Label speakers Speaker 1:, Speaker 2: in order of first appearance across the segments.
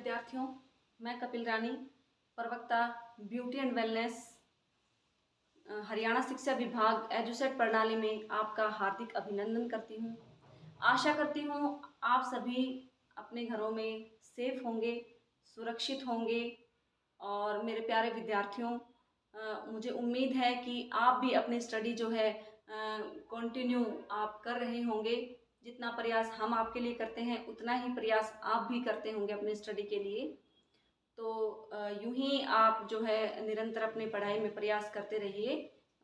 Speaker 1: विद्यार्थियों, मैं कपिल रानी, प्रवक्ता ब्यूटी एंड वेलनेस, हरियाणा शिक्षा विभाग एजुसेट प्रणाली में आपका हार्दिक अभिनंदन करती हूँ। आशा करती हूँ आप सभी अपने घरों में सेफ होंगे, सुरक्षित होंगे। और मेरे प्यारे विद्यार्थियों, मुझे उम्मीद है कि आप भी अपनी स्टडी जो है कंटिन्यू आप कर रहे होंगे। जितना प्रयास हम आपके लिए करते हैं उतना ही प्रयास आप भी करते होंगे अपने स्टडी के लिए। तो यूं ही आप जो है निरंतर अपनी पढ़ाई में प्रयास करते रहिए।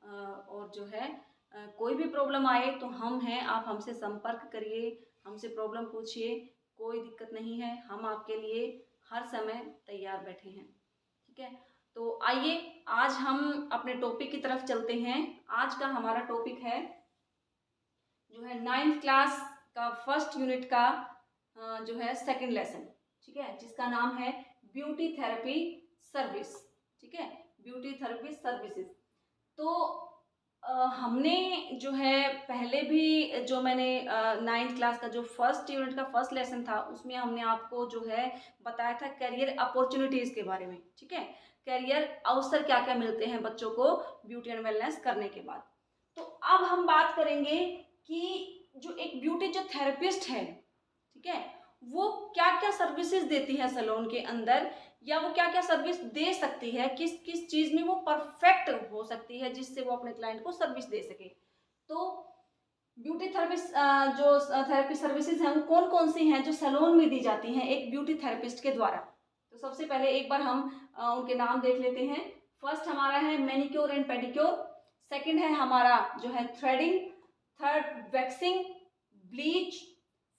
Speaker 1: और जो है कोई भी प्रॉब्लम आए तो हम हैं, आप हमसे संपर्क करिए, हमसे प्रॉब्लम पूछिए, कोई दिक्कत नहीं है। हम आपके लिए हर समय तैयार बैठे हैं। ठीक है, तो आइए आज हम अपने टॉपिक की तरफ चलते हैं। आज का हमारा टॉपिक है जो है 9th क्लास का फर्स्ट यूनिट का जो है सेकंड लेसन। ठीक है, जिसका नाम है ब्यूटी थेरेपी सर्विस। ठीक है, ब्यूटी थेरेपी सर्विसेज। तो हमने जो है पहले भी जो मैंने 9th क्लास का जो फर्स्ट यूनिट का फर्स्ट लेसन था उसमें हमने आपको जो है बताया था करियर अपॉर्चुनिटीज़ के बारे में। ठीक है, करियर अवसर क्या क्या मिलते हैं बच्चों को ब्यूटी एंड वेलनेस करने के बाद। तो अब हम बात करेंगे कि जो एक ब्यूटी जो थेरेपिस्ट है, ठीक है, वो क्या क्या सर्विसेज देती है सैलून के अंदर, या वो क्या क्या सर्विस दे सकती है, किस किस चीज़ में वो परफेक्ट हो सकती है जिससे वो अपने क्लाइंट को सर्विस दे सके। तो ब्यूटी थेरेपिस्ट जो थेरेपी सर्विसेज हैं वो कौन कौन सी हैं जो सैलून में दी जाती हैं एक ब्यूटी थेरेपिस्ट के द्वारा। तो सबसे पहले एक बार हम उनके नाम देख लेते हैं। फर्स्ट हमारा है मैनिक्योर एंड पेडिक्योर, सेकंड है हमारा जो है threading, third waxing, bleach,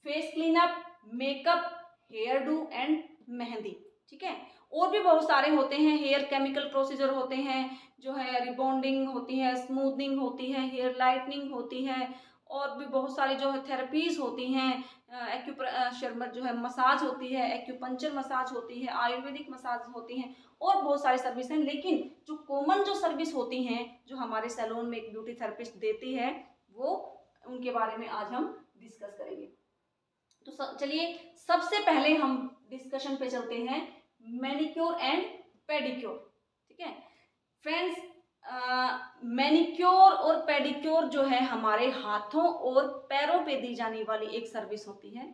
Speaker 1: face cleanup, makeup, hairdo and mehndi. ठीक है, और भी बहुत सारे होते हैं। हेयर केमिकल प्रोसीजर होते हैं, जो है रिबॉन्डिंग होती है, स्मूथनिंग होती है, हेयर लाइटनिंग होती है, और भी बहुत सारी जो है थेरेपीज होती हैं। एक्यूप्रेशर जो है मसाज होती है, एक्यूपंक्चर मसाज होती है, आयुर्वेदिक मसाज होती हैं, और बहुत सारी सर्विस हैं। लेकिन जो कॉमन जो सर्विस होती हैं जो हमारे सैलून में एक ब्यूटी थेरेपिस्ट देती है वो उनके बारे में आज हम डिस्कस करेंगे। तो चलिए सबसे पहले हम डिस्कशन पे चलते हैं मैनिक्योर एंड पेडिक्योर। ठीक है फ्रेंड्स, मैनिक्योर और पेडिक्योर जो है हमारे हाथों और पैरों पे दी जाने वाली एक सर्विस होती है।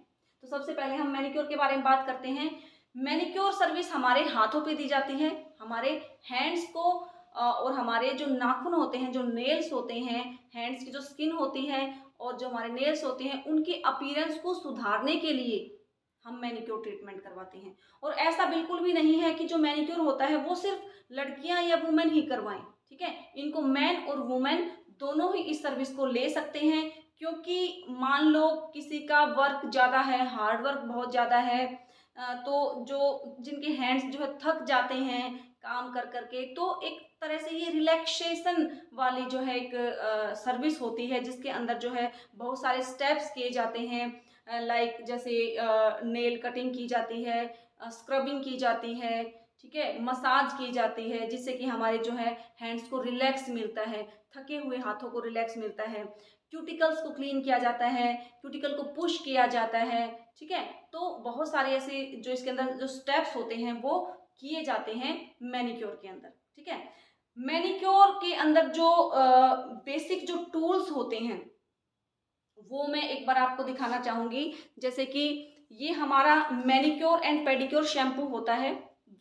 Speaker 1: तो सबसे पहले हम मैनिक्योर के बारे में बात करते हैं। मैनिक्योर सर्विस हमारे हाथों पे दी जाती है, हमारे हैंड्स को और हमारे जो नाखून होते हैं, जो नेल्स होते हैं, हैंड्स की जो स्किन होती है और जो हमारे नेल्स होते हैं उनके अपीयरेंस को सुधारने के लिए हम मैनिक्योर ट्रीटमेंट करवाते हैं। और ऐसा बिल्कुल भी नहीं है कि जो मैनिक्योर होता है वो सिर्फ लड़कियां या वुमेन ही करवाएं। ठीक है, इनको मैन और वुमेन दोनों ही इस सर्विस को ले सकते हैं। क्योंकि मान लो किसी का वर्क ज़्यादा है, हार्ड वर्क बहुत ज़्यादा है, तो जो जिनके हैंड्स जो है थक जाते हैं काम कर करके, तो एक तरह से ये रिलैक्सेशन वाली जो है एक सर्विस होती है जिसके अंदर जो है बहुत सारे स्टेप्स किए जाते हैं। लाइक जैसे नेल कटिंग की जाती है, स्क्रबिंग की जाती है, ठीक है, मसाज की जाती है, जिससे कि हमारे जो है हैंड्स को रिलैक्स मिलता है, थके हुए हाथों को रिलैक्स मिलता है। क्यूटिकल्स को क्लीन किया जाता है, क्यूटिकल को पुश किया जाता है। ठीक है, तो बहुत सारे ऐसे जो इसके अंदर जो स्टेप्स होते हैं वो किए जाते हैं मैनिक्योर के अंदर। ठीक है, मैनिक्योर के अंदर जो बेसिक जो टूल्स होते हैं वो मैं एक बार आपको दिखाना चाहूँगी। जैसे कि ये हमारा मैनिक्योर एंड पेडिक्योर शैम्पू होता है।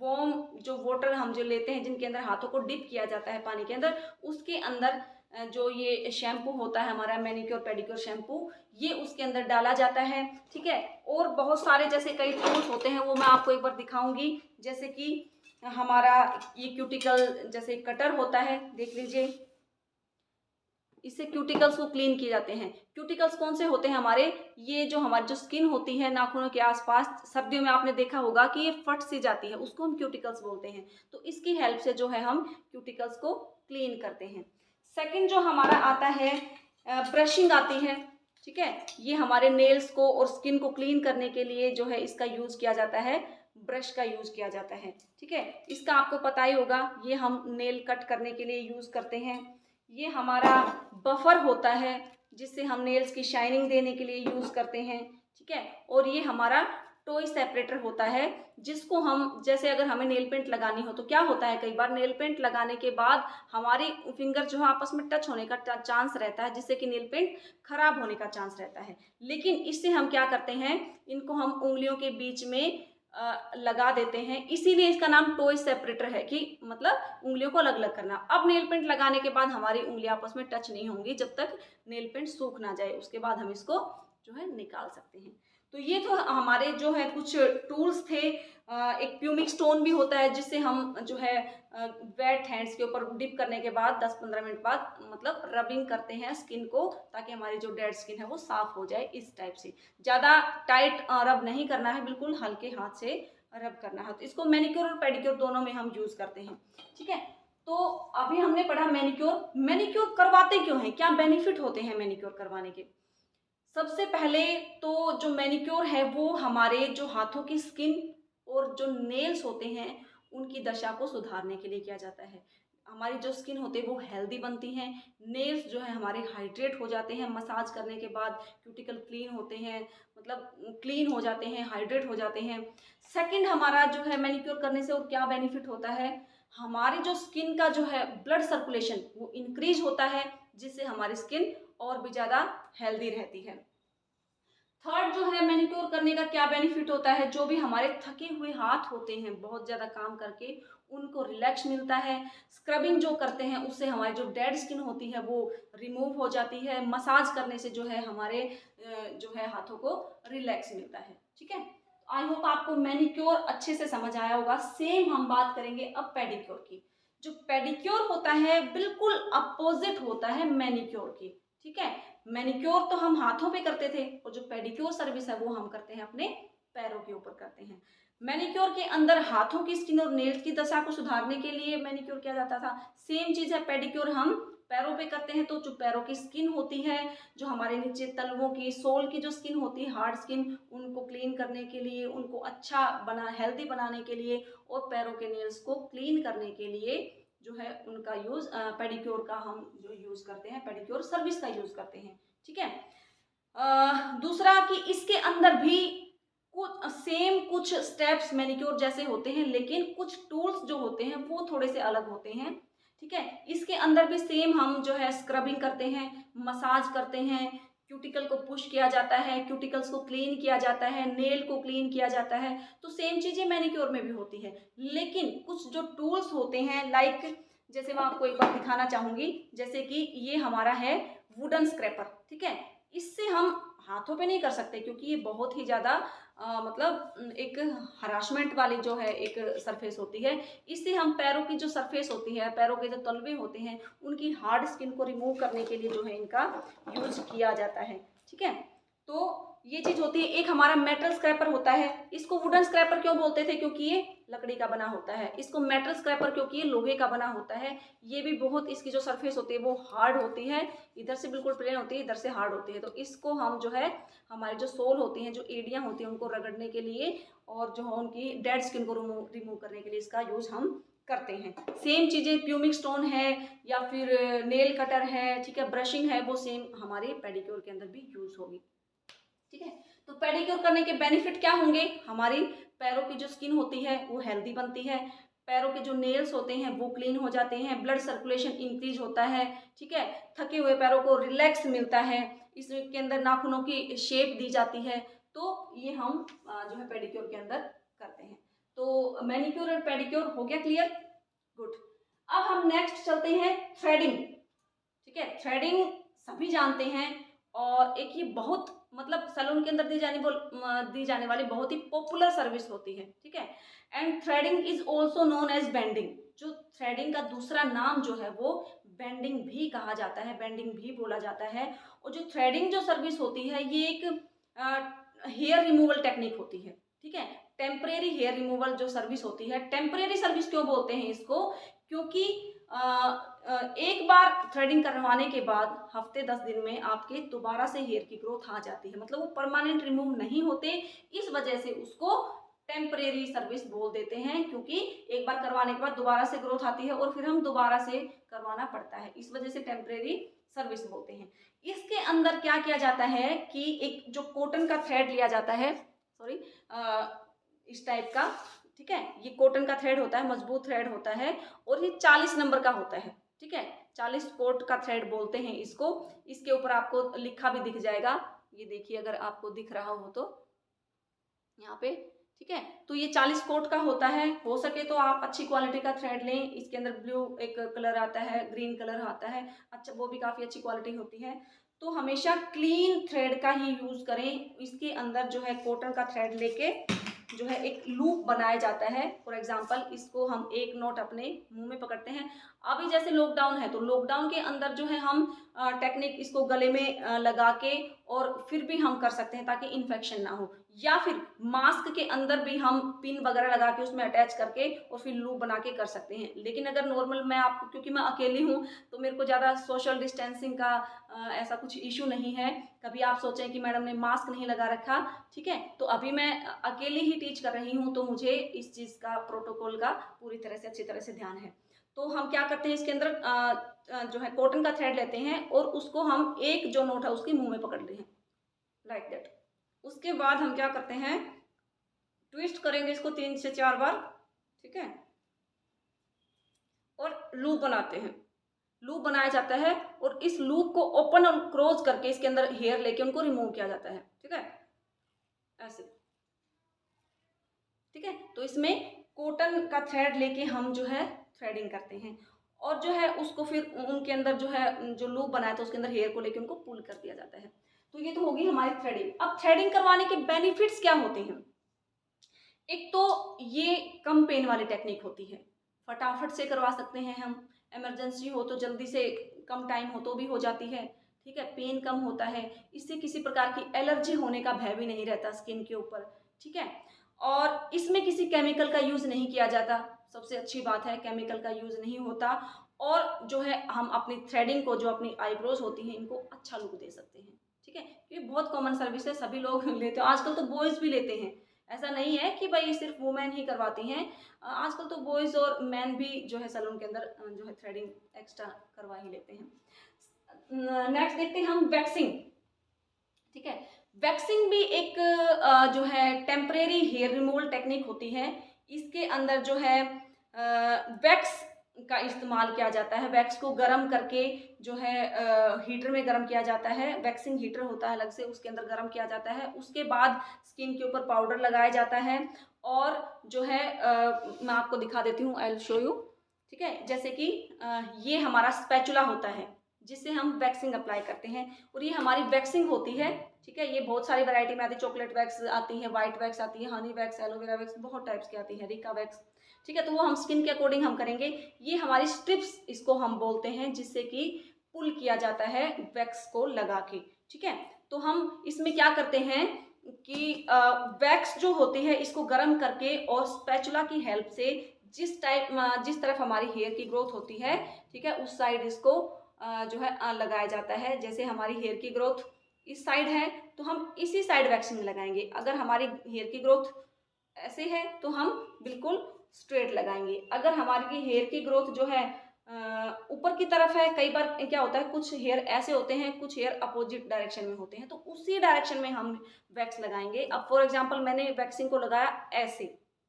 Speaker 1: वार्म जो वाटर हम जो लेते हैं जिनके अंदर हाथों को डिप किया जाता है पानी के अंदर, उसके अंदर जो ये शैम्पू होता है हमारा मैनिक्योर पेडिक्योर शैम्पू, ये उसके अंदर डाला जाता है। ठीक है, और बहुत सारे जैसे कई टूल्स होते हैं वो मैं आपको एक बार दिखाऊंगी। जैसे कि हमारा ये क्यूटिकल जैसे कटर होता है, देख लीजिए, इससे क्यूटिकल्स को क्लीन किए जाते हैं। क्यूटिकल्स कौन से होते हैं हमारे, ये जो हमारी जो स्किन होती है नाखूनों के आसपास, सर्दियों में आपने देखा होगा कि ये फट सी जाती है, उसको हम क्यूटिकल्स बोलते हैं। तो इसकी हेल्प से जो है हम क्यूटिकल्स को क्लीन करते हैं। सेकंड जो हमारा आता है ब्रशिंग आती है। ठीक है, ये हमारे नेल्स को और स्किन को क्लीन करने के लिए जो है इसका यूज किया जाता है, ब्रश का यूज किया जाता है। ठीक है, इसका आपको पता ही होगा, ये हम नेल कट करने के लिए यूज करते हैं। ये हमारा बफर होता है जिससे हम नेल्स की शाइनिंग देने के लिए यूज करते हैं। ठीक है, और ये हमारा टॉय सेपरेटर होता है, जिसको हम, जैसे अगर हमें नेल पेंट लगानी हो तो क्या होता है, कई बार नेल पेंट लगाने के बाद हमारी फिंगर जो है आपस में टच होने का चांस रहता है, जिससे कि नेल पेंट खराब होने का चांस रहता है। लेकिन इससे हम क्या करते हैं, इनको हम उंगलियों के बीच में लगा देते हैं, इसीलिए इसका नाम टॉय सेपरेटर है, कि मतलब उंगलियों को अलग अलग करना। अब नेल पेंट लगाने के बाद हमारी उंगलियां आपस में टच नहीं होंगी जब तक नेल पेंट सूख ना जाए, उसके बाद हम इसको जो है निकाल सकते हैं। तो ये तो हमारे जो है कुछ टूल्स थे। एक प्यूमिक स्टोन भी होता है, जिससे हम जो है वेट हैंड्स के ऊपर डिप करने के बाद 10-15 मिनट बाद मतलब रबिंग करते हैं स्किन को, ताकि हमारी जो डेड स्किन है वो साफ हो जाए। इस टाइप से ज़्यादा टाइट रब नहीं करना है, बिल्कुल हल्के हाथ से रब करना है। तो इसको मैनिक्योर और पेडिक्योर दोनों में हम यूज करते हैं, ठीक है। तो अभी हमने पढ़ा मैनिक्योर। मैनिक्योर करवाते क्यों हैं, क्या बेनिफिट होते हैं मैनिक्योर करवाने के। सबसे पहले तो जो मैनिक्योर है वो हमारे जो हाथों की स्किन और जो नेल्स होते हैं उनकी दशा को सुधारने के लिए किया जाता है। हमारी जो स्किन होती है वो हेल्दी बनती हैं, नेल्स जो है हमारे हाइड्रेट हो जाते हैं, मसाज करने के बाद क्यूटिकल क्लीन होते हैं, मतलब क्लीन हो जाते हैं, हाइड्रेट हो जाते हैं। सेकंड, हमारा जो है मैनिक्योर करने से और क्या बेनिफिट होता है, हमारी जो स्किन का जो है ब्लड सर्कुलेशन वो इंक्रीज होता है, जिससे हमारी स्किन और भी ज़्यादा हेल्दी रहती है। थर्ड जो है मैनिक्योर करने का क्या बेनिफिट होता है, जो भी हमारे थके हुए हाथ होते हैं बहुत ज़्यादा काम करके, उनको रिलैक्स मिलता है। स्क्रबिंग जो करते हैं उससे हमारी जो डेड स्किन होती है वो रिमूव हो जाती है। मसाज करने से जो है हमारे जो है हाथों को रिलैक्स मिलता है, ठीक है। आई होप आपको मैनिक्योर अच्छे से समझ आया होगा। सेम हम बात करेंगे अब पेडिक्योर की। जो पेडिक्योर होता है बिल्कुल अपोजिट होता है मैनिक्योर की, ठीक है। मैनिक्योर तो हम हाथों पे करते थे, और जो पेडिक्योर सर्विस है वो हम करते हैं अपने पैरों के ऊपर करते हैं। मैनिक्योर के अंदर हाथों की स्किन और नेल्स की दशा को सुधारने के लिए मैनिक्योर किया जाता था। सेम चीज है, पेडिक्योर हम पैरों पे करते हैं। तो जो पैरों की स्किन होती है, जो हमारे नीचे तलवों की सोल की जो स्किन होती है, हार्ड स्किन, उनको क्लीन करने के लिए, उनको अच्छा हेल्दी बनाने के लिए, और पैरों के नेल्स को क्लीन करने के लिए जो है उनका यूज पेडिक्योर का हम जो यूज करते हैं, पेडिक्योर सर्विस का यूज करते हैं, ठीक है। दूसरा कि इसके अंदर भी कुछ स्टेप्स मैनिक्योर जैसे होते हैं, लेकिन कुछ टूल्स जो होते हैं वो थोड़े से अलग होते हैं, ठीक है। इसके अंदर भी सेम हम जो है स्क्रबिंग करते हैं, मसाज करते हैं, क्यूटिकल को पुश किया जाता है, क्यूटिकल्स को क्लीन किया जाता है, नेल को क्लीन किया जाता है। तो सेम चीजें मैनिक्योर में भी होती है, लेकिन कुछ जो टूल्स होते हैं, लाइक जैसे मैं आपको एक बार दिखाना चाहूंगी, जैसे कि ये हमारा है वुडन स्क्रैपर, ठीक है। इससे हम हाथों पे नहीं कर सकते, क्योंकि ये बहुत ही ज़्यादा मतलब एक हरासमेंट वाली जो है एक सरफेस होती है। इससे हम पैरों की जो सरफेस होती है, पैरों के जो तलवे होते हैं, उनकी हार्ड स्किन को रिमूव करने के लिए जो है इनका यूज किया जाता है, ठीक है। तो ये चीज होती है। एक हमारा मेटल स्क्रैपर होता है। इसको वुडन स्क्रैपर क्यों बोलते थे, क्योंकि ये लकड़ी का बना होता है। इसको मेटल स्क्रैपर क्योंकि ये लोहे का बना होता है। ये भी बहुत, इसकी जो सरफेस होती है वो हार्ड होती है, इधर से बिल्कुल प्लेन होती है, इधर से हार्ड होती है। तो इसको हम जो है हमारी जो सोल होती हैं, जो एड़ियाँ होती हैं, उनको रगड़ने के लिए और जो है उनकी डेड स्किन को रिमूव करने के लिए इसका यूज हम करते हैं। सेम चीजें प्यूमिक स्टोन है या फिर नेल कटर है, ठीक है, ब्रशिंग है, वो सेम हमारे पेडिक्योर के अंदर भी यूज होगी, ठीक है। तो पेडिक्योर करने के बेनिफिट क्या होंगे, हमारी पैरों की जो स्किन होती है वो हेल्दी बनती है, पैरों के जो नेल्स होते हैं वो क्लीन हो जाते हैं, ब्लड सर्कुलेशन इंक्रीज होता है, ठीक है, थके हुए पैरों को रिलैक्स मिलता है, इसके अंदर नाखूनों की शेप दी जाती है। तो ये हम जो है पेडिक्योर के अंदर करते हैं। तो मैनिक्योर और पेडिक्योर हो गया क्लियर, गुड। अब हम नेक्स्ट चलते हैं थ्रेडिंग, ठीक है। थ्रेडिंग सभी जानते हैं, और एक ये बहुत मतलब सैलून के अंदर दी जाने वाली बहुत ही पॉपुलर सर्विस होती है, ठीक है। And threading is also known as bending. जो थ्रेडिंग का दूसरा नाम जो है वो बेंडिंग भी कहा जाता है, बेंडिंग भी बोला जाता है। और जो थ्रेडिंग जो सर्विस होती है ये एक हेयर रिमूवल टेक्निक होती है, ठीक है। टेम्परेरी हेयर रिमूवल जो सर्विस होती है, टेम्परेरी सर्विस क्यों बोलते हैं इसको, क्योंकि एक बार थ्रेडिंग करवाने के बाद हफ्ते 10 दिन में आपके दोबारा से हेयर की ग्रोथ आ जाती है, मतलब वो परमानेंट रिमूव नहीं होते। इस वजह से उसको टेम्परेरी सर्विस बोल देते हैं, क्योंकि एक बार करवाने के बाद दोबारा से ग्रोथ आती है और फिर हम दोबारा से करवाना पड़ता है, इस वजह से टेम्परेरी सर्विस बोलते हैं। इसके अंदर क्या किया जाता है कि एक जो कॉटन का थ्रेड लिया जाता है, सॉरी, इस टाइप का, ठीक है। ये कॉटन का थ्रेड होता है, मजबूत थ्रेड होता है और ये 40 नंबर का होता है, ठीक है। 40 कोट का थ्रेड बोलते हैं इसको। इसके ऊपर आपको लिखा भी दिख जाएगा, ये देखिए अगर आपको दिख रहा हो तो यहाँ पे, ठीक है। तो ये 40 कोट का होता है। हो सके तो आप अच्छी क्वालिटी का थ्रेड लें। इसके अंदर ब्लू एक कलर आता है, ग्रीन कलर आता है, अच्छा वो भी काफ़ी अच्छी क्वालिटी होती है। तो हमेशा क्लीन थ्रेड का ही यूज़ करें। इसके अंदर जो है कॉटन का थ्रेड लेके जो है एक लूप बनाया जाता है। फॉर एग्जांपल इसको हम एक नोट अपने मुंह में पकड़ते हैं। अभी जैसे लॉकडाउन है तो लॉकडाउन के अंदर जो है हम टेक्निक इसको गले में लगा के और फिर भी हम कर सकते हैं ताकि इन्फेक्शन ना हो, या फिर मास्क के अंदर भी हम पिन वगैरह लगा के उसमें अटैच करके और फिर लूप बना के कर सकते हैं। लेकिन अगर नॉर्मल मैं आपको, क्योंकि मैं अकेली हूँ तो मेरे को ज़्यादा सोशल डिस्टेंसिंग का ऐसा कुछ इशू नहीं है। कभी आप सोचें कि मैडम ने मास्क नहीं लगा रखा, ठीक है, तो अभी मैं अकेली ही टीच कर रही हूँ तो मुझे इस चीज़ का, प्रोटोकॉल का पूरी तरह से अच्छी तरह से ध्यान है। तो हम क्या करते हैं, इसके अंदर जो है कॉटन का थ्रेड लेते हैं और उसको हम एक जो नोट है उसके मुंह में पकड़ते हैं, लाइक दैट। उसके बाद हम क्या करते हैं, ट्विस्ट करेंगे इसको 3 से 4 बार, ठीक है, और लूप बनाते हैं। लूप बनाया जाता है और इस लूप को ओपन और क्लोज करके इसके अंदर हेयर लेके उनको रिमूव किया जाता है, ठीक है, ऐसे, ठीक है। तो इसमें कॉटन का थ्रेड लेके हम जो है थ्रेडिंग करते हैं और जो है उसको फिर उनके अंदर जो है जो लूप बनाया था उसके अंदर हेयर को लेके उनको पुल कर दिया जाता है। तो ये तो होगी हमारी थ्रेडिंग। अब थ्रेडिंग करवाने के बेनिफिट्स क्या होते हैं। एक तो ये कम पेन वाली टेक्निक होती है, फटाफट से करवा सकते हैं हम। इमरजेंसी हो तो जल्दी से, कम टाइम हो तो भी हो जाती है, ठीक है। पेन कम होता है, इससे किसी प्रकार की एलर्जी होने का भय भी नहीं रहता स्किन के ऊपर, ठीक है। और इसमें किसी केमिकल का यूज़ नहीं किया जाता, सबसे अच्छी बात है, केमिकल का यूज़ नहीं होता। और जो है हम अपनी थ्रेडिंग को, जो अपनी आईब्रोज होती हैं, इनको अच्छा लुक दे सकते हैं, ठीक है। ये बहुत कॉमन सर्विस है, सभी लोग लेते हैं, आजकल तो बॉयज़ भी लेते हैं। ऐसा नहीं है कि भाई सिर्फ वुमेन ही करवाती हैं, आजकल तो बॉयज़ और मैन भी जो है सैलून के अंदर जो है थ्रेडिंग एक्स्ट्रा करवा ही लेते हैं। नेक्स्ट देखते हैं हम वैक्सिंग, ठीक है। वैक्सिंग भी एक जो है टेम्परेरी हेयर रिमूवल टेक्निक होती है। इसके अंदर जो है वैक्स का इस्तेमाल किया जाता है। वैक्स को गर्म करके जो है हीटर में गर्म किया जाता है, वैक्सिंग हीटर होता है अलग से, उसके अंदर गर्म किया जाता है। उसके बाद स्किन के ऊपर पाउडर लगाया जाता है और जो है मैं आपको दिखा देती हूँ, आई विल शो यू, ठीक है। जैसे कि ये हमारा स्पैचुला होता है जिससे हम वैक्सिंग अप्लाई करते हैं और ये हमारी वैक्सिंग होती है, ठीक है। ये बहुत सारी वैरायटी में आती है, चॉकलेट वैक्स आती है, व्हाइट वैक्स आती है, हनी वैक्स, एलोवेरा वैक्स, बहुत टाइप्स की आती है, रिका वैक्स, ठीक है। तो वो हम स्किन के अकॉर्डिंग हम करेंगे। ये हमारी स्ट्रिप्स इसको हम बोलते हैं, जिससे कि पुल किया जाता है वैक्स को लगा के, ठीक है। तो हम इसमें क्या करते हैं कि वैक्स जो होती है इसको गर्म करके और स्पैचुला की हेल्प से जिस तरफ हमारी हेयर की ग्रोथ होती है, ठीक है, उस साइड इसको जो है लगाया जाता है। जैसे हमारी हेयर की ग्रोथ इस साइड है तो हम इसी साइड वैक्सिंग लगाएंगे। अगर हमारी हेयर की ग्रोथ ऐसे है तो हम बिल्कुल स्ट्रेट लगाएंगे। अगर हमारी हेयर की ग्रोथ जो है ऊपर की तरफ है, कई बार क्या होता है कुछ हेयर ऐसे होते हैं, कुछ हेयर अपोजिट डायरेक्शन में होते हैं, तो उसी डायरेक्शन में हम वैक्स लगाएंगे। अब फॉर एग्जांपल मैंने वैक्सिंग को लगाया ऐसे,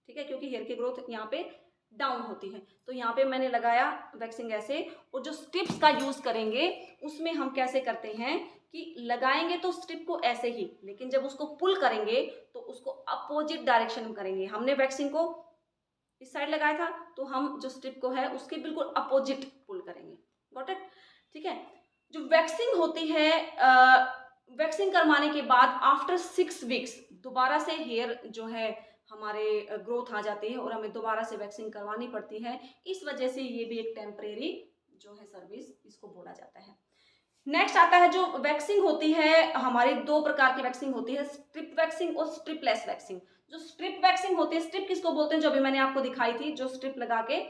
Speaker 1: ठीक है, क्योंकि हेयर की ग्रोथ यहाँ पे डाउन होती है, तो यहाँ पे मैंने लगाया वैक्सिंग ऐसे। और जो स्ट्रिप्स का यूज करेंगे उसमें हम कैसे करते हैं कि लगाएंगे तो स्ट्रिप को ऐसे ही, लेकिन जब उसको पुल करेंगे तो उसको अपोजिट डायरेक्शन में करेंगे। हमने वैक्सिंग को इस साइड लगाया था तो हम जो स्ट्रिप को है उसके बिल्कुल अपोजिट पुल करेंगे। गॉट इट, ठीक है। जो वैक्सिंग होती है, वैक्सिंग करवाने के बाद आफ्टर 6 वीक्स दोबारा से हेयर जो है हमारे ग्रोथ आ जाती है और हमें दोबारा से वैक्सिंग करवानी पड़ती है। इस वजह से ये भी एक टेम्परेरी जो है सर्विस इसको बोला जाता है। नेक्स्ट आता है जो वैक्सिंग होती है, हमारी 2 प्रकार की वैक्सिंग होती है, स्ट्रिप वैक्सिंग और स्ट्रिपलेस वैक्सिंग। जो स्ट्रिप वैक्सिंग होती है, स्ट्रिप किसको बोलते हैं, जो अभी मैंने आपको दिखाई थी, जो स्ट्रिप लगा के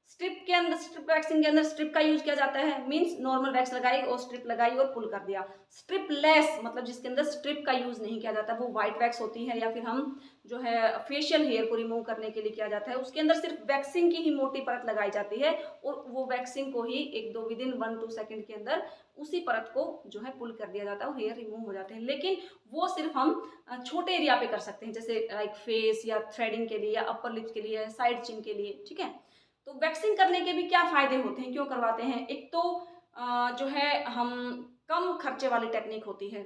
Speaker 1: स्ट्रिप वैक्सिंग के अंदर स्ट्रिप का यूज किया जाता है, मींस नॉर्मल वैक्स लगाई और स्ट्रिप लगाई और पुल कर दिया। स्ट्रिप लेस मतलब जिसके अंदर स्ट्रिप का यूज नहीं किया जाता, वो व्हाइट वैक्स होती है, या फिर हम जो है फेशियल हेयर को रिमूव करने के लिए किया जाता है। उसके अंदर सिर्फ वैक्सिंग की ही मोटी परत लगाई जाती है और वो वैक्सिंग को ही एक दो विदिन 1-2 सेकंड के अंदर उसी परत को जो है पुल कर दिया जाता है और हेयर रिमूव हो जाते हैं। लेकिन वो सिर्फ हम छोटे एरिया पे कर सकते हैं, जैसे लाइक फेस या थ्रेडिंग के लिए या अपर लिप्स के लिए, साइड चिन के लिए, ठीक है। तो वैक्सिंग करने के भी क्या फायदे होते हैं, क्यों करवाते हैं? एक तो जो है हम कम खर्चे वाली टेक्निक होती है।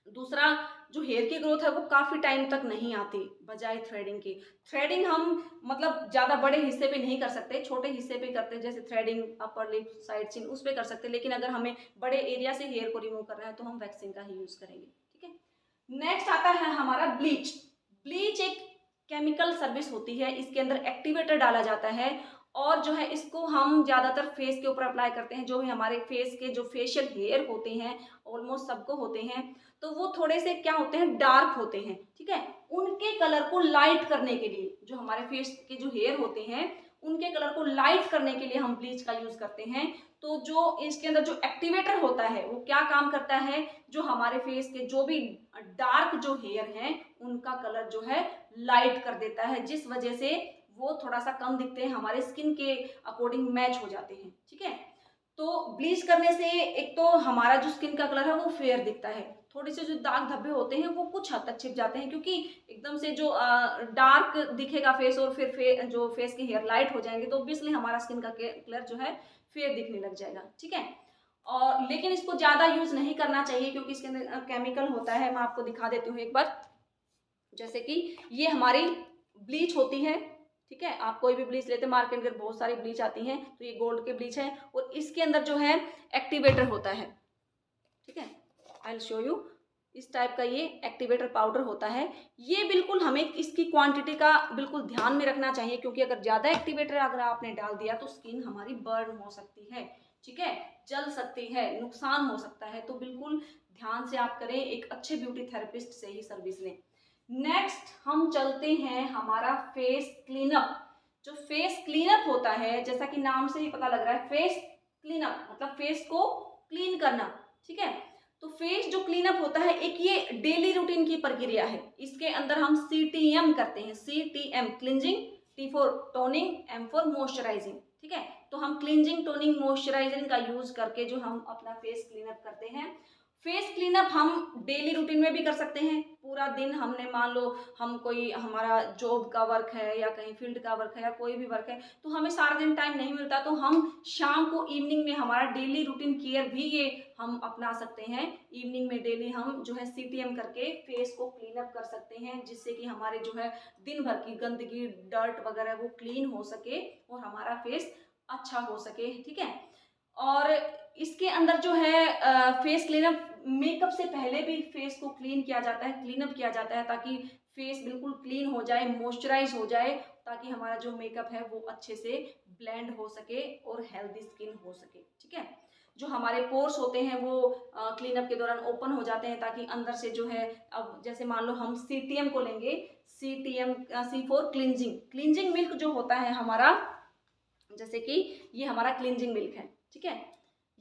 Speaker 1: दूसरा, जो हेयर की ग्रोथ है वो काफी टाइम तक नहीं आती बजाय थ्रेडिंग की। थ्रेडिंग हम मतलब ज्यादा बड़े हिस्से पे नहीं कर सकते, छोटे हिस्से पे करते हैं, जैसे थ्रेडिंग अपर लिप, साइड चिन, उस पे कर सकते हैं। लेकिन अगर हमें बड़े एरिया से हेयर को रिमूव करना है तो हम वैक्सिंग का ही यूज करेंगे, ठीक है। नेक्स्ट आता है हमारा ब्लीच। ब्लीच एक केमिकल सर्विस होती है, इसके अंदर एक्टिवेटर डाला जाता है और जो है इसको हम ज़्यादातर फेस के ऊपर अप्लाई करते हैं। जो भी हमारे फेस के जो फेशियल हेयर होते हैं, ऑलमोस्ट सबको होते हैं, तो वो थोड़े से क्या होते हैं, डार्क होते हैं, ठीक है। उनके कलर को लाइट करने के लिए, जो हमारे फेस के जो हेयर होते हैं उनके कलर को लाइट करने के लिए हम ब्लीच का यूज करते हैं। तो जो इसके अंदर जो एक्टिवेटर होता है वो क्या काम करता है, जो हमारे फेस के जो भी डार्क जो हेयर हैं उनका कलर जो है लाइट कर देता है, जिस वजह से वो थोड़ा सा कम दिखते हैं, हमारे स्किन के अकॉर्डिंग मैच हो जाते हैं, ठीक है। तो ब्लीच करने से एक तो हमारा जो स्किन का कलर है वो फेयर दिखता है, थोड़े से जो दाग धब्बे होते हैं वो कुछ हद तक छिप जाते हैं, क्योंकि एकदम से जो डार्क दिखेगा फेस और फिर जो फेस के हेयर लाइट हो जाएंगे तो ऑब्वियसली हमारा स्किन का कलर जो है फेयर दिखने लग जाएगा, ठीक है। और लेकिन इसको ज्यादा यूज नहीं करना चाहिए क्योंकि इसके अंदर केमिकल होता है। मैं आपको दिखा देती हूँ एक बार, जैसे कि ये हमारी ब्लीच होती है, ठीक है। आप कोई भी ब्लीच लेते हैं मार्केट के, बहुत सारी ब्लीच आती हैं, तो ये गोल्ड के ब्लीच है और इसके अंदर जो है एक्टिवेटर होता है, ठीक है। आई विल शो यू, इस टाइप का ये एक्टिवेटर पाउडर होता है। ये बिल्कुल हमें इसकी क्वांटिटी का बिल्कुल ध्यान में रखना चाहिए, क्योंकि अगर ज़्यादा एक्टिवेटर अगर आपने डाल दिया तो स्किन हमारी बर्न हो सकती है, ठीक है, जल सकती है, नुकसान हो सकता है। तो बिल्कुल ध्यान से आप करें, एक अच्छे ब्यूटी थेरेपिस्ट से ही सर्विस लें। नेक्स्ट हम चलते हैं हमारा फेस क्लीनअप। जो फेस क्लीनअप होता है, जैसा कि नाम से ही पता लग रहा है, फेस क्लीनअप मतलब फेस को क्लीन करना, ठीक है। तो फेस जो क्लीनअप होता है एक ये डेली रूटीन की प्रक्रिया है। इसके अंदर हम CTM करते हैं, CTM cleansing, T for toning, M for moisturising, ठीक है। तो हम क्लींजिंग, टोनिंग, मॉइस्चराइजिंग का यूज करके जो हम अपना फेस क्लीनअप करते हैं। फेस क्लीनअप हम डेली रूटीन में भी कर सकते हैं। पूरा दिन हमने मान लो हम कोई हमारा जॉब का वर्क है या कहीं फील्ड का वर्क है या कोई भी वर्क है, तो हमें सारा दिन टाइम नहीं मिलता, तो हम शाम को इवनिंग में हमारा डेली रूटीन केयर भी ये हम अपना सकते हैं। इवनिंग में डेली हम जो है CTM करके फेस को क्लीन अप कर सकते हैं, जिससे कि हमारे जो है दिन भर की गंदगी, डर्ट वगैरह वो क्लीन हो सके और हमारा फेस अच्छा हो सके, ठीक है। और इसके अंदर जो है फेस क्लीनअप, मेकअप से पहले भी फेस को क्लीन किया जाता है, क्लीनअप किया जाता है, ताकि फेस बिल्कुल क्लीन हो जाए, मॉइस्चराइज हो जाए, ताकि हमारा जो मेकअप है वो अच्छे से ब्लेंड हो सके और हेल्दी स्किन हो सके, ठीक है। जो हमारे पोर्स होते हैं वो क्लीनअप के दौरान ओपन हो जाते हैं, ताकि अंदर से जो है, अब जैसे मान लो हम CTM को लेंगे, CTM C for cleansing. Cleansing milk जो होता है हमारा, जैसे कि ये हमारा क्लींजिंग मिल्क है, ठीक है,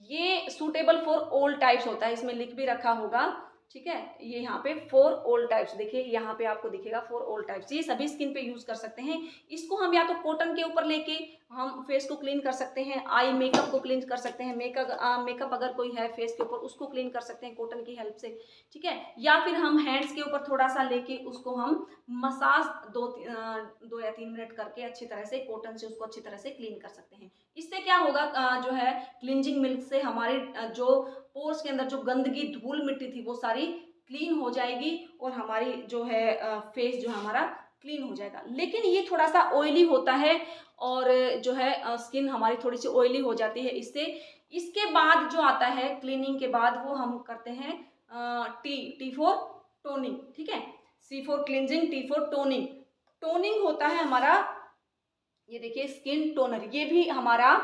Speaker 1: ये सूटेबल फॉर ऑल टाइप्स होता है, इसमें लिख भी रखा होगा, ठीक है। ये यहाँ पे फॉर ऑल टाइप्स, देखिए यहाँ पे आपको दिखेगा फॉर ऑल टाइप्स, ये सभी स्किन पे यूज कर सकते हैं। इसको हम या तो कॉटन के ऊपर लेके हम फेस को क्लीन कर सकते हैं, आई मेकअप को क्लीन कर सकते हैं, मेकअप अगर कोई है फेस के ऊपर उसको क्लीन कर सकते हैं कॉटन की हेल्प से, ठीक है। या फिर हम हैंड्स के ऊपर थोड़ा सा लेके उसको हम मसाज 2 या 3 मिनट करके अच्छी तरह से कॉटन से उसको अच्छी तरह से क्लीन कर सकते हैं। इससे क्या होगा, जो है क्लींजिंग मिल्क से हमारे जो पोर्स के अंदर जो गंदगी, धूल मिट्टी थी वो सारी क्लीन हो जाएगी और हमारी जो है फेस जो हमारा क्लीन हो जाएगा। लेकिन ये थोड़ा सा ऑयली होता है और जो है स्किन हमारी थोड़ी सी ऑयली हो जाती है इससे। इसके बाद जो आता है क्लीनिंग के बाद, वो हम करते हैं टी फॉर टोनिंग, ठीक है। C for cleansing, T for toning. Toning होता है हमारा, ये देखिए स्किन टोनर, ये भी हमारा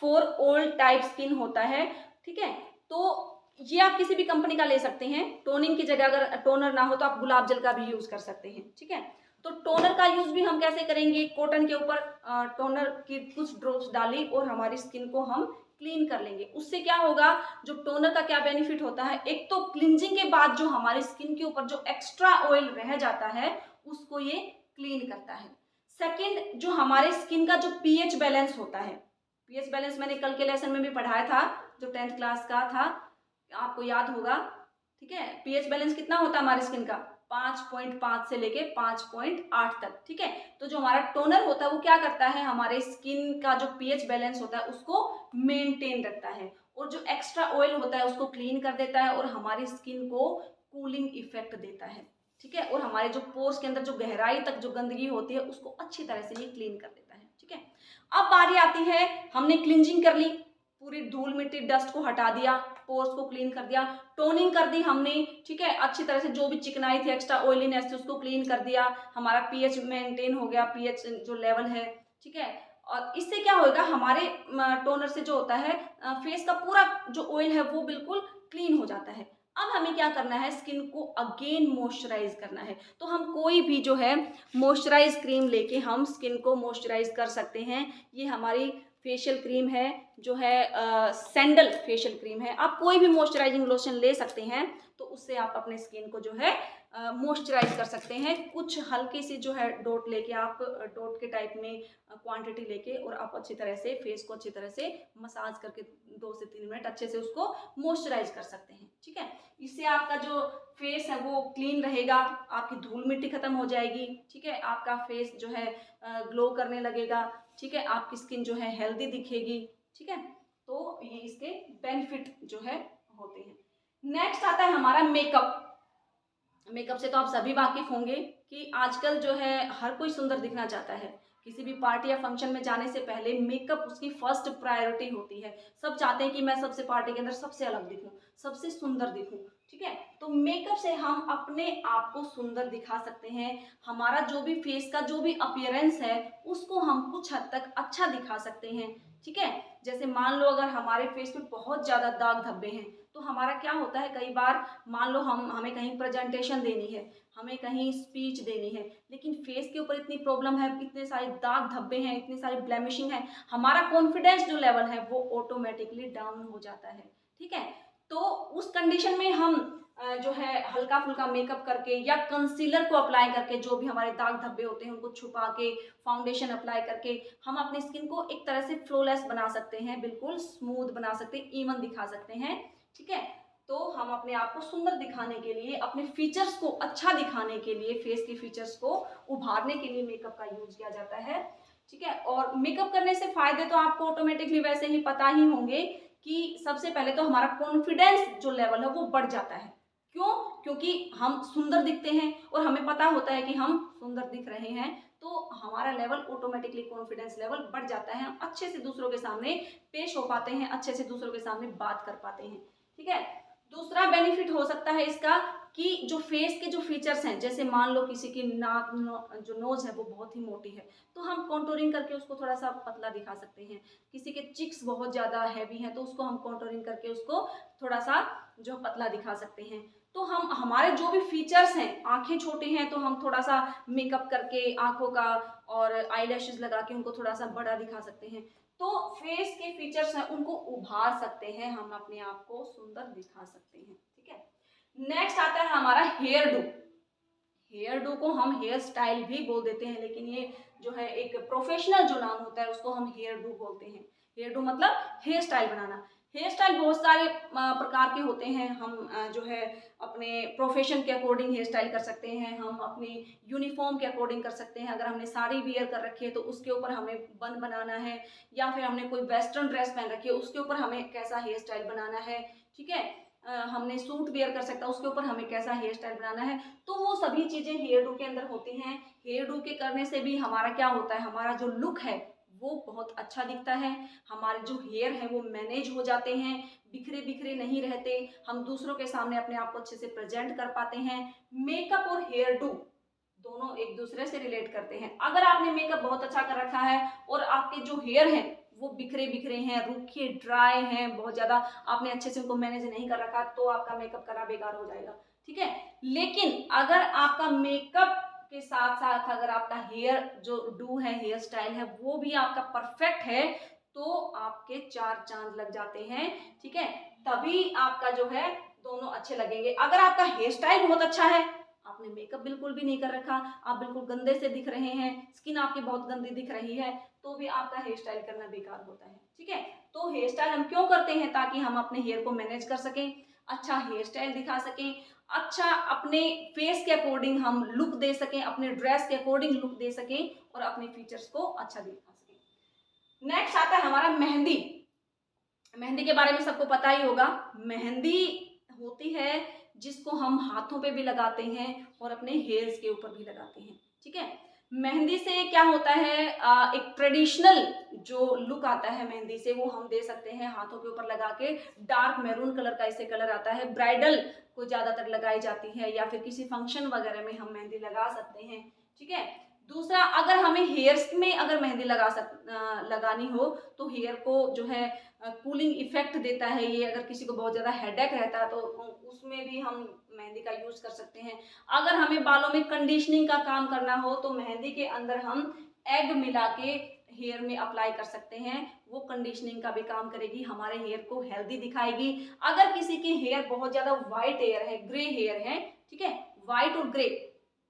Speaker 1: फॉर ऑल टाइप स्किन होता है, ठीक है। तो ये आप किसी भी कंपनी का ले सकते हैं। टोनिंग की जगह अगर टोनर ना हो तो आप गुलाब जल का भी यूज कर सकते हैं, ठीक है। तो टोनर का यूज भी हम कैसे करेंगे, कॉटन के ऊपर टोनर की कुछ ड्रॉप्स डाली और हमारी स्किन को हम क्लीन कर लेंगे। उससे क्या होगा, जो टोनर का क्या बेनिफिट होता है, एक तो क्लिनजिंग के बाद जो हमारी स्किन के ऊपर जो एक्स्ट्रा ऑयल रह जाता है उसको ये क्लीन करता है। सेकंड, जो हमारे स्किन का जो पीएच बैलेंस होता है, पीएच बैलेंस मैंने कल के लेसन में भी पढ़ाया था, जो 10th क्लास का था, आपको याद होगा। ठीक है, पीएच बैलेंस कितना होता है हमारी स्किन का, 5.5 से लेके 5.8 तक। ठीक है, तो जो हमारा टोनर होता है वो क्या करता है, हमारे स्किन का जो पीएच बैलेंस होता है उसको मेंटेन रखता है, और जो एक्स्ट्रा ऑयल होता है उसको क्लीन कर देता है और हमारी स्किन को कूलिंग इफेक्ट देता है। ठीक है, और हमारे जो पोर्स के अंदर जो गहराई तक जो गंदगी होती है उसको अच्छी तरह से ये क्लीन कर देता है। ठीक है, अब बारी आती है, हमने क्लींजिंग कर ली, पूरी धूल मिट्टी डस्ट को हटा दिया, पोर्स को क्लीन कर दिया, टोनिंग कर दी हमने। ठीक है, अच्छी तरह से जो भी चिकनाई थी, एक्स्ट्रा ऑयलीनेस थी, उसको क्लीन कर दिया, हमारा पीएच मेंटेन हो गया, पीएच जो लेवल है। ठीक है, और इससे क्या होगा, हमारे टोनर से जो होता है फेस का पूरा जो ऑयल है वो बिल्कुल क्लीन हो जाता है। अब हमें क्या करना है, स्किन को अगेन मॉइस्चराइज करना है। तो हम कोई भी जो है मॉइस्चराइज क्रीम लेके हम स्किन को मॉइस्चराइज कर सकते हैं। ये हमारी फेशियल क्रीम है, जो है सैंडल फेशियल क्रीम है। आप कोई भी मॉइस्चराइजिंग लोशन ले सकते हैं, तो उससे आप अपने स्किन को जो है मॉइस्चराइज कर सकते हैं। कुछ हल्की सी जो है डॉट लेके, आप डॉट के टाइप में क्वांटिटी लेके, और आप अच्छी तरह से फेस को अच्छी तरह से मसाज करके 2 से 3 मिनट अच्छे से उसको मॉइस्चराइज कर सकते हैं। ठीक है, इससे आपका जो फेस है वो क्लीन रहेगा, आपकी धूल मिट्टी खत्म हो जाएगी। ठीक है, आपका फेस जो है ग्लो करने लगेगा। ठीक है, आपकी स्किन जो है हेल्दी दिखेगी। ठीक है, तो ये इसके बेनिफिट जो है होते हैं। नेक्स्ट आता है हमारा मेकअप। मेकअप से तो आप सभी वाकिफ होंगे कि आजकल जो है हर कोई सुंदर दिखना चाहता है। किसी भी पार्टी या फंक्शन में जाने से पहले मेकअप उसकी फर्स्ट प्रायोरिटी होती है। सब चाहते हैं कि मैं सबसे पार्टी के अंदर सबसे अलग दिखूं, सबसे सुंदर दिखूं। ठीक है, तो मेकअप से हम अपने आप को सुंदर दिखा सकते हैं। हमारा जो भी फेस का जो भी अपीयरेंस है उसको हम कुछ हद तक अच्छा दिखा सकते हैं। ठीक है, जैसे मान लो अगर हमारे फेस पे बहुत ज्यादा दाग धब्बे हैं, तो हमारा क्या होता है, कई बार मान लो हमें कहीं प्रेजेंटेशन देनी है, हमें कहीं स्पीच देनी है, लेकिन फेस के ऊपर इतनी प्रॉब्लम है, इतने सारे दाग धब्बे हैं, इतनी सारी ब्लेमिशिंग है, हमारा कॉन्फिडेंस जो लेवल है वो ऑटोमेटिकली डाउन हो जाता है। ठीक है, तो उस कंडीशन में हम जो है हल्का फुल्का मेकअप करके या कंसीलर को अप्लाई करके, जो भी हमारे दाग धब्बे होते हैं उनको छुपा के, फाउंडेशन अप्लाई करके हम अपनी स्किन को एक तरह से फ्लॉलेस बना सकते हैं, बिल्कुल स्मूथ बना सकते हैं, इवन दिखा सकते हैं। ठीक है, तो हम अपने आप को सुंदर दिखाने के लिए, अपने फीचर्स को अच्छा दिखाने के लिए, फेस के फीचर्स को उभारने के लिए मेकअप का यूज किया जाता है। ठीक है, और मेकअप करने से फायदे तो आपको ऑटोमेटिकली वैसे ही पता ही होंगे कि सबसे पहले तो हमारा कॉन्फिडेंस जो लेवल है वो बढ़ जाता है। क्यों? क्योंकि हम सुंदर दिखते हैं और हमें पता होता है कि हम सुंदर दिख रहे हैं, तो हमारा लेवल ऑटोमेटिकली कॉन्फिडेंस लेवल बढ़ जाता है। हम अच्छे से दूसरों के सामने पेश हो पाते हैं, अच्छे से दूसरों के सामने बात कर पाते हैं। ठीक है, दूसरा बेनिफिट हो सकता है इसका कि जो फेस के जो फीचर्स हैं, जैसे मान लो किसी की नाक जो नोज है वो बहुत ही मोटी है, तो हम कॉन्टोरिंग करके उसको थोड़ा सा पतला दिखा सकते हैं। किसी के चिक्स बहुत ज़्यादा हैवी हैं, तो उसको हम कॉन्टोरिंग करके उसको थोड़ा सा जो पतला दिखा सकते हैं। तो हम हमारे जो भी फीचर्स हैं, आंखें छोटी हैं तो हम थोड़ा सा मेकअप करके आंखों का और आईलैशेस लगा के उनको थोड़ा सा बड़ा दिखा सकते हैं। तो फेस के फीचर्स हैं उनको उभार सकते हैं, हम अपने आप को सुंदर दिखा सकते हैं। ठीक है, नेक्स्ट आता है हमारा हेयर डू। हेयर डू को हम हेयर स्टाइल भी बोल देते हैं, लेकिन ये जो है एक प्रोफेशनल जो नाम होता है उसको हम हेयर डू बोलते हैं। हेयर डू मतलब हेयर स्टाइल बनाना। हेयर स्टाइल बहुत सारे प्रकार के होते हैं। हम जो है अपने प्रोफेशन के अकॉर्डिंग हेयर स्टाइल कर सकते हैं, हम अपने यूनिफॉर्म के अकॉर्डिंग कर सकते हैं। अगर हमने साड़ी वियर कर रखी है तो उसके ऊपर हमें बन बनाना है, या फिर हमने कोई वेस्टर्न ड्रेस पहन रखी है उसके ऊपर हमें कैसा हेयर स्टाइल बनाना है। ठीक है, हमने सूट वेयर कर सकता है उसके ऊपर हमें कैसा हेयर स्टाइल बनाना है। तो वो सभी चीजें हेयर डू के अंदर होती हैं। हेयर डू के करने से भी हमारा क्या होता है, हमारा जो लुक है वो बहुत अच्छा दिखता है। हमारे जो हेयर है वो मैनेज हो जाते हैं, बिखरे बिखरे नहीं रहते, हम दूसरों के सामने अपने आप को अच्छे से प्रेजेंट कर पाते हैं। मेकअप और हेयर डू दोनों एक दूसरे से रिलेट करते हैं। अगर आपने मेकअप बहुत अच्छा कर रखा है और आपके जो हेयर हैं वो बिखरे बिखरे हैं, रूखे ड्राई हैं, बहुत ज्यादा आपने अच्छे से उनको मैनेज नहीं कर रखा, तो आपका मेकअप करा बेकार हो जाएगा। ठीक है, लेकिन अगर आपका मेकअप के साथ साथ अगर आपका हेयर जो डू है, हेयर स्टाइल है, वो भी आपका परफेक्ट है तो आपके 4 चांद लग जाते हैं, ठीक है। तभी आपका जो है दोनों अच्छे लगेंगे। अगर आपका हेयर स्टाइल बहुत अच्छा है, आपने मेकअप बिल्कुल भी नहीं कर रखा, आप बिल्कुल गंदे से दिख रहे हैं, स्किन आपकी बहुत गंदी दिख रही है, तो भी आपका हेयर स्टाइल करना बेकार होता है, ठीक है। तो हेयर स्टाइल हम क्यों करते हैं? ताकि हम अपने हेयर को मैनेज कर सकें, अच्छा हेयर स्टाइल दिखा सकें, अच्छा अपने फेस के अकॉर्डिंग हम लुक दे सकें, अपने ड्रेस के अकॉर्डिंग लुक दे सकें और अपने फीचर्स को अच्छा दिखा सकें। नेक्स्ट आता है हमारा मेहंदी। मेहंदी के बारे में सबको पता ही होगा। मेहंदी होती है जिसको हम हाथों पे भी लगाते हैं और अपने हेयर्स के ऊपर भी लगाते हैं, ठीक है। मेहंदी से क्या होता है, एक ट्रेडिशनल जो लुक आता है मेहंदी से वो हम दे सकते हैं हाथों के ऊपर लगा के। डार्क मैरून कलर का इससे कलर आता है, ब्राइडल को ज्यादातर लगाई जाती है या फिर किसी फंक्शन वगैरह में हम मेहंदी लगा सकते हैं, ठीक है। दूसरा, अगर हमें हेयर्स में अगर मेहंदी लगानी हो तो हेयर को जो है कूलिंग इफेक्ट देता है ये। अगर किसी को बहुत ज़्यादा हेडेक रहता है तो उसमें भी हम मेहंदी का यूज़ कर सकते हैं। अगर हमें बालों में कंडीशनिंग का काम करना हो तो मेहंदी के अंदर हम एग मिला के हेयर में अप्लाई कर सकते हैं, वो कंडीशनिंग का भी काम करेगी, हमारे हेयर को हेल्दी दिखाएगी। अगर किसी की हेयर बहुत ज़्यादा वाइट हेयर है, ग्रे हेयर है, ठीक है, वाइट और ग्रे,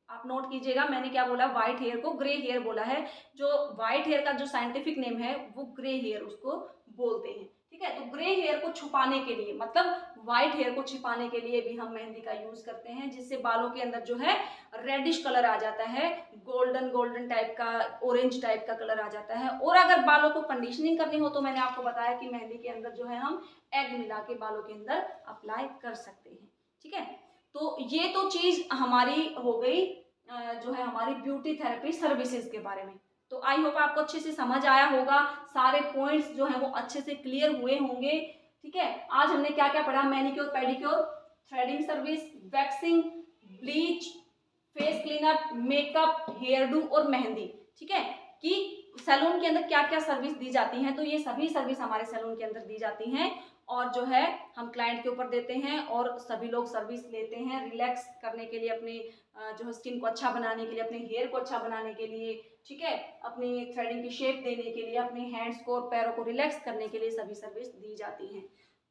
Speaker 1: आप नोट कीजिएगा मैंने क्या बोला, व्हाइट हेयर को ग्रे हेयर बोला है। जो व्हाइट हेयर का जो साइंटिफिक नेम है वो ग्रे हेयर उसको बोलते हैं, ठीक है। तो ग्रे हेयर को छुपाने के लिए, मतलब व्हाइट हेयर को छिपाने के लिए भी हम मेहंदी का यूज करते हैं, जिससे बालों के अंदर जो है रेडिश कलर आ जाता है, गोल्डन गोल्डन टाइप का, ऑरेंज टाइप का कलर आ जाता है। और अगर बालों को कंडीशनिंग करनी हो तो मैंने आपको बताया कि मेहंदी के अंदर जो है हम एग मिला के बालों के अंदर अप्लाई कर सकते हैं, ठीक है। तो ये तो चीज हमारी हो गई जो है हमारी ब्यूटी थेरेपी सर्विसेज के बारे में। तो आई होप आपको अच्छे से समझ आया होगा, सारे पॉइंट्स जो है वो अच्छे से क्लियर हुए होंगे, ठीक है। आज हमने क्या क्या पढ़ा, manicure pedicure, threading service, waxing, bleach, face cleanup, makeup, hairdo और मेहंदी, ठीक है, कि सैलून के अंदर क्या क्या सर्विस दी जाती हैं। तो ये सभी सर्विस हमारे सैलून के अंदर दी जाती हैं और जो है हम क्लाइंट के ऊपर देते हैं और सभी लोग सर्विस लेते हैं रिलैक्स करने के लिए, अपने जो है स्किन को अच्छा बनाने के लिए, अपने हेयर को अच्छा बनाने के लिए, ठीक है, अपनी थ्रेडिंग की शेप देने के लिए, अपने हैंड्स को और पैरों को रिलैक्स करने के लिए सभी सर्विस दी जाती हैं।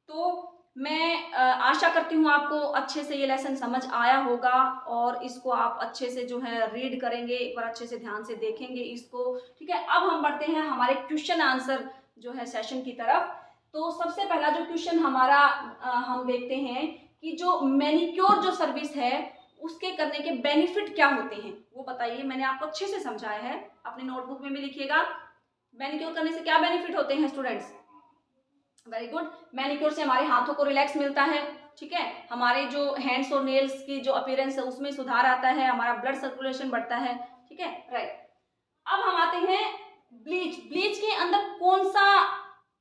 Speaker 1: तो मैं आशा करती हूँ आपको अच्छे से ये लेसन समझ आया होगा और इसको आप अच्छे से जो है रीड करेंगे, एक बार अच्छे से ध्यान से देखेंगे इसको, ठीक है। अब हम बढ़ते हैं हमारे क्वेश्चन आंसर जो है सेशन की तरफ। तो सबसे पहला जो क्वेश्चन हमारा हम देखते हैं कि जो मैनिक्योर जो सर्विस है उसके करने के बेनिफिट क्या होते हैं वो बताइए। मैंने आपको अच्छे से समझाया है, अपनी नोटबुक में भी लिखिएगा। मैनिक्योर करने से क्या बेनिफिट होते हैं स्टूडेंट्स? Very good. मैनिक्योर से हमारे हाथों को रिलैक्स मिलता है, ठीक है, हमारे जो हैंड्स और नेल्स की जो अपीयरेंस है उसमें सुधार आता है, हमारा ब्लड सर्कुलेशन बढ़ता है, ठीक है, राइट। अब हम आते हैं ब्लीच। ब्लीच के अंदर कौन सा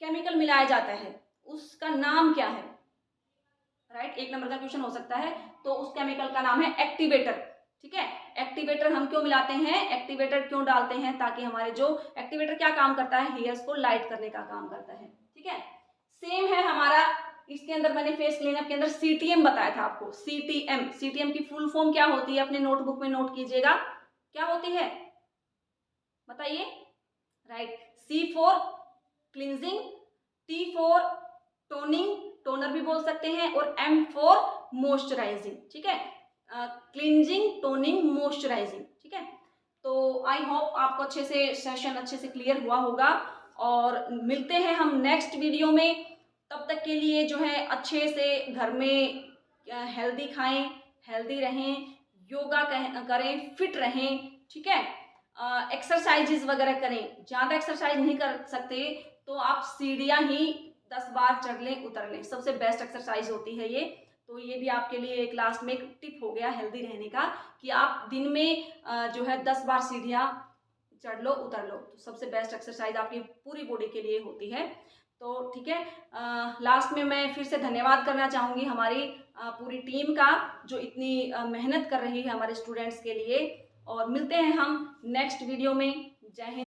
Speaker 1: केमिकल मिलाया जाता है, उसका नाम क्या है? राइट, एक नंबर का क्वेश्चन हो सकता है। तो उस केमिकल का नाम है एक्टिवेटर, ठीक है। एक्टिवेटर हम क्यों मिलाते हैं, एक्टिवेटर क्यों डालते हैं? ताकि हमारे जो एक्टिवेटर क्या काम करता है, हेयर्स को लाइट करने का काम करता है, ठीक है। सेम है हमारा इसके अंदर, मैंने फेस क्लीनअप के अंदर सीटीएम बताया था आपको। सीटीएम, सीटीएम की फुल फॉर्म क्या होती है? अपने नोटबुक में नोट कीजिएगा, क्या होती है बताइए। Right, C for cleansing, T for toning, toner भी बोल सकते हैं, और एम फॉर मॉइस्चराइजिंग, ठीक है। क्लींजिंग, टोनिंग, मॉइस्चराइजिंग, ठीक है। तो आई होप आपको अच्छे से सेशन अच्छे से क्लियर हुआ होगा और मिलते हैं हम नेक्स्ट वीडियो में। तब तक के लिए जो है अच्छे से घर में हेल्दी खाएं, हेल्दी रहें, योगा करें, फिट रहें, ठीक है। एक्सरसाइजेज वगैरह करें, ज़्यादा एक्सरसाइज नहीं कर सकते तो आप सीढ़ियाँ ही 10 बार चढ़ लें उतर लें, सबसे बेस्ट एक्सरसाइज होती है ये। तो ये भी आपके लिए एक लास्ट में एक टिप हो गया हेल्दी रहने का कि आप दिन में जो है 10 बार सीढ़ियाँ चढ़ लो उतर लो, तो सबसे बेस्ट एक्सरसाइज आपकी पूरी बॉडी के लिए होती है। तो ठीक है, लास्ट में मैं फिर से धन्यवाद करना चाहूँगी हमारी पूरी टीम का जो इतनी मेहनत कर रही है हमारे स्टूडेंट्स के लिए। और मिलते हैं हम नेक्स्ट वीडियो में। जय हिंद।